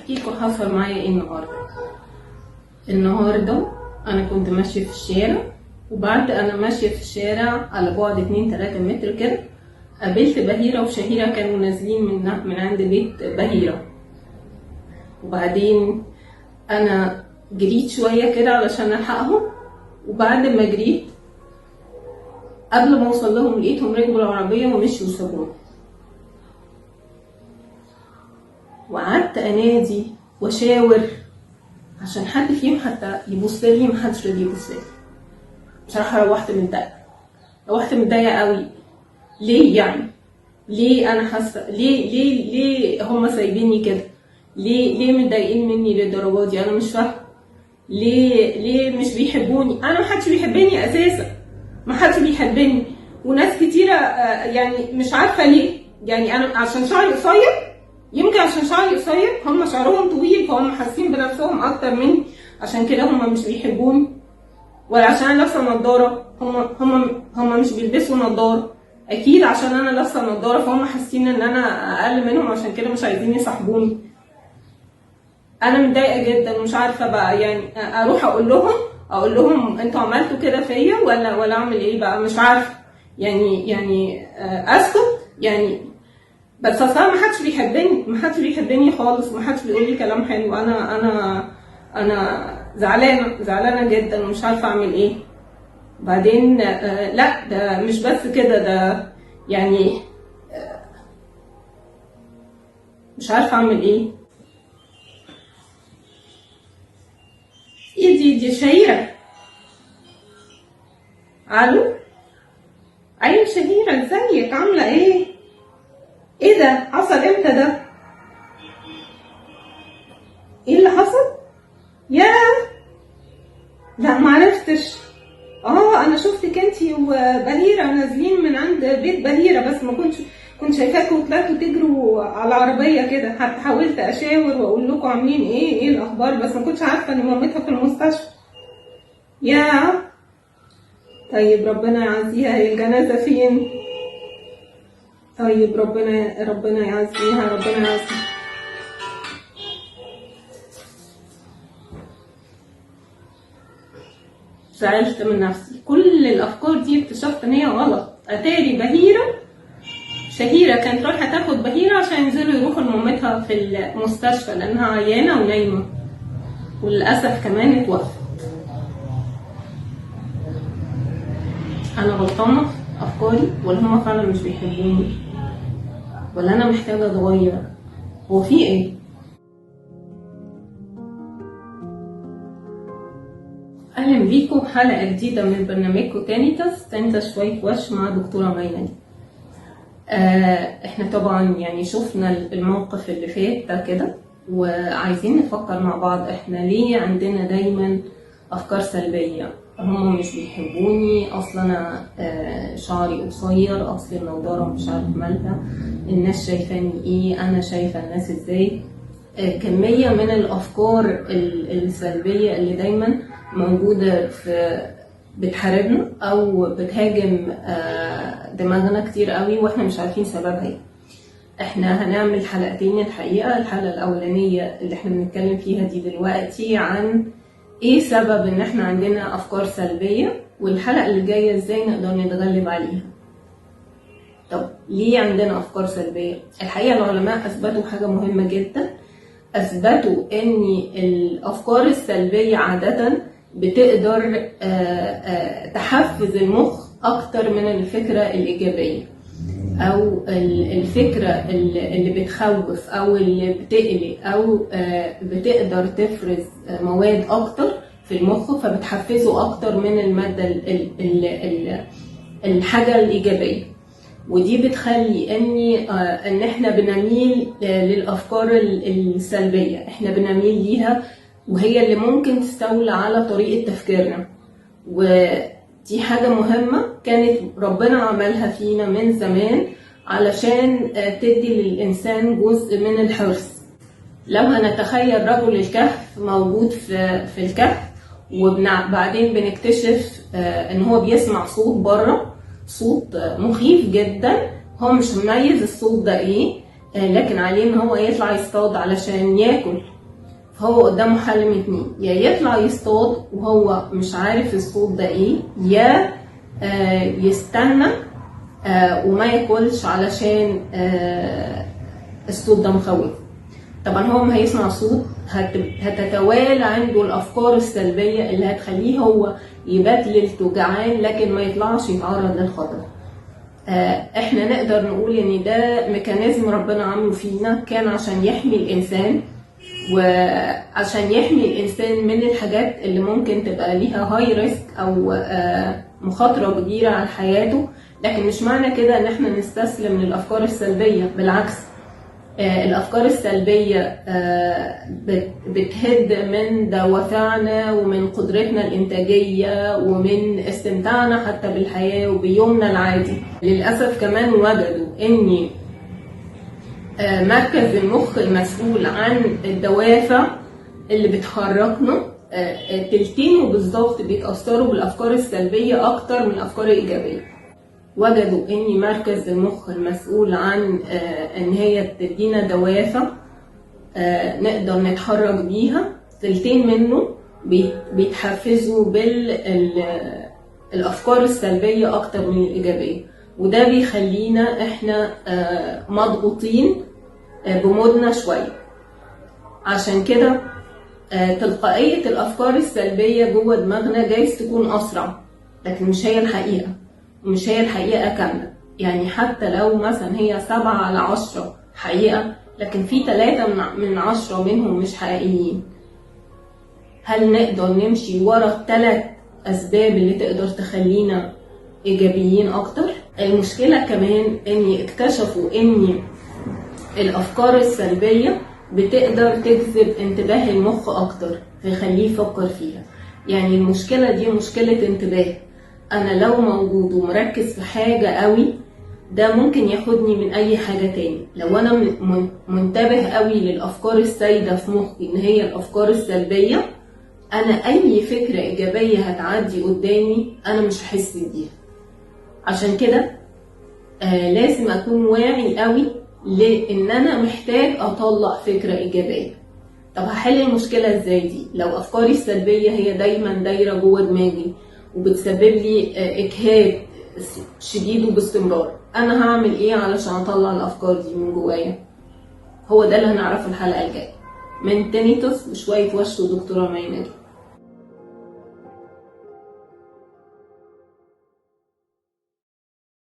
احكي لكم حصل معايا ايه النهارده انا كنت ماشيه في الشارع، وبعد انا ماشيه في الشارع على بعد 2-3 متر كده قابلت بهيره وشهيره كانوا نازلين من عند بيت بهيره. وبعدين انا جريت شويه كده علشان الحقهم، وبعد ما جريت قبل ما اوصل لهم لقيتهم ركبوا العربيه ومشوا وسابوني. وقعدت انادي واشاور عشان حد فيهم حتى يبص لي، محدش راضي يبص لي. بصراحه روحت متضايقه قوي. ليه يعني؟ ليه انا حاسه ليه هم سايبيني كده؟ ليه متضايقين مني للدرجه دي؟ انا مش فاهمه ليه مش بيحبوني. انا محدش بيحبني اساسا، محدش بيحبني. وناس كتيره يعني مش عارفه ليه. يعني انا عشان شعري قصير، يمكن عشان شعري قصير، هم شعرهم طويل فهم حاسين بنفسهم اكتر مني، عشان كده هم مش بيحبوني. ولا عشان انا لابسه نضاره، هم مش بيلبسوا نضاره، اكيد عشان انا لابسه نضاره فهم حاسين ان انا اقل منهم، عشان كده مش عايزين يصاحبوني. انا متضايقه جدا ومش عارفه بقى يعني اروح اقول لهم انتوا عملتوا كده فيا ولا اعمل ايه بقى؟ مش عارفه يعني اسكت يعني. بس اصلا محدش بيحبني خالص، محدش بيقول لي كلام حلو. انا زعلانه جدا ومش عارفه اعمل ايه. بعدين لا ده مش بس كده، ده يعني مش عارفه اعمل ايه. ايه دي شهيره؟ الو، ايوه شهيره، ازيك؟ عامله ايه؟ ايه ده حصل امتى ده؟ ايه اللي حصل؟ ياه، لا معرفتش. انا شفتك انتي وبهيره نازلين من عند بيت بهيره، بس ما كنت شايفاكوا وطلعتوا تجروا على العربيه كده. حتى حاولت اشاور واقول لكم عاملين ايه الاخبار، بس ما كنتش عارفه ان مامتها في المستشفى. ياه، طيب ربنا يعزيها. هي الجنازه فين؟ طيب ربنا يعزيها، ربنا يعزيها. زعلت من نفسي. كل الافكار دي اكتشفت ان هي غلط. اتاري شهيره كانت رايحه تاخد بهيره عشان ينزلوا يروحوا لمامتها في المستشفى لانها عيانه ونايمه، وللاسف كمان اتوفت. انا غلطانه في افكاري ولا هما فعلا مش بيحبوني؟ ولا انا محتاجه اتغير؟ هو في ايه؟ اهلا بيكم حلقه جديده من برنامجكم تانيتاس شويه وش مع دكتوره ميلاني. احنا طبعا يعني شفنا الموقف اللي فات ده كده، وعايزين نفكر مع بعض احنا ليه عندنا دايما افكار سلبيه. هم مش بيحبوني، اصلا انا شعري قصير، اصل النضاره مش عارف مالها، الناس شايفاني ايه، انا شايفه الناس ازاي. كميه من الافكار السلبيه اللي دايما موجوده بتحاربنا او بتهاجم دماغنا كتير قوي واحنا مش عارفين سببها ايه. احنا هنعمل حلقتين الحقيقه. الحلقه الاولانيه اللي احنا بنتكلم فيها دي دلوقتي عن ايه سبب ان احنا عندنا افكار سلبيه، والحلقه اللي جايه ازاي نقدر نتغلب عليها. طب ليه عندنا افكار سلبيه؟ الحقيقه العلماء اثبتوا حاجه مهمه جدا. اثبتوا ان الافكار السلبيه عاده بتقدر تحفز المخ اكتر من الفكره الايجابيه، او الفكره اللي بتخوف او اللي بتقلق، او بتقدر تفرز مواد اكتر في المخ فبتحفزه اكتر من الماده الحاجه الايجابيه. ودي بتخلي ان احنا بنميل للافكار السلبيه، احنا بنميل ليها، وهي اللي ممكن تستولى على طريقه تفكيرنا. ودي حاجه مهمه كانت ربنا عملها فينا من زمان علشان تدي للانسان جزء من الحرص. لو هنتخيل رجل الكهف موجود في الكهف، وبعدين بنكتشف ان هو بيسمع صوت بره، صوت مخيف جدا، هو مش مميز الصوت ده ايه، لكن عليه ان هو يطلع يصطاد علشان ياكل فهو قدامه حل من اتنين: يا يطلع يصطاد وهو مش عارف الصوت ده ايه، يا يستنى وما ياكلش علشان الصوت ده مخوف. طبعا هو ما هيسمع صوت هتتوالى عنده الافكار السلبيه اللي هتخليه هو يبات ليلته جعان لكن ما يطلعش يتعرض للخطر. احنا نقدر نقول ان ده ميكانيزم ربنا عامله فينا، كان عشان يحمي الانسان، وعشان يحمي الانسان من الحاجات اللي ممكن تبقى ليها هاي ريسك او مخاطره كبيره على حياته. لكن مش معنى كده ان احنا نستسلم للافكار السلبيه، بالعكس. الافكار السلبيه بتهد من دوافعنا ومن قدرتنا الانتاجيه ومن استمتاعنا حتى بالحياه وبيومنا العادي. للاسف كمان وجدوا ان مركز المخ المسؤول عن الدوافع اللي بتحركنا تلتينه بالظبط بيتاثروا بالافكار السلبيه اكتر من الافكار الايجابيه. وجدوا ان مركز المخ المسؤول عن ان هي تدينا دوافع نقدر نتحرك بيها، تلتين منه بيتحفزوا بالافكار السلبيه اكتر من الايجابيه، وده بيخلينا احنا مضغوطين بمودنا شويه. عشان كده تلقائيه الافكار السلبيه جوه دماغنا جايز تكون اسرع، لكن مش هي الحقيقه، مش هي الحقيقة كاملة. يعني حتى لو مثلا هي 7/10 حقيقة، لكن في 3/10 منهم مش حقيقيين. هل نقدر نمشي ورا ال3 أسباب اللي تقدر تخلينا إيجابيين أكتر؟ المشكلة كمان إن اكتشفوا إن الأفكار السلبية بتقدر تجذب انتباه المخ أكتر فيخليه يفكر فيها. يعني المشكلة دي مشكلة انتباه. انا لو موجود ومركز في حاجة قوي، ده ممكن ياخدني من اي حاجة تاني. لو انا منتبه قوي للافكار السائدة في مخي ان هي الافكار السلبية، انا اي فكرة ايجابية هتعدي قدامي انا مش هحس بيها. عشان كده لازم اكون واعي قوي لان انا محتاج اطلع فكرة ايجابية. طب هحل المشكلة ازاي دي؟ لو افكاري السلبية هي دايما دايرة جوه دماغي وبتسبب لي اجهاد شديد وباستمرار، انا هعمل ايه علشان اطلع الافكار دي من جوايا؟ هو ده اللي هنعرفه الحلقه الجايه من تينيتوس بشويه وش ودكتوره مي نجم.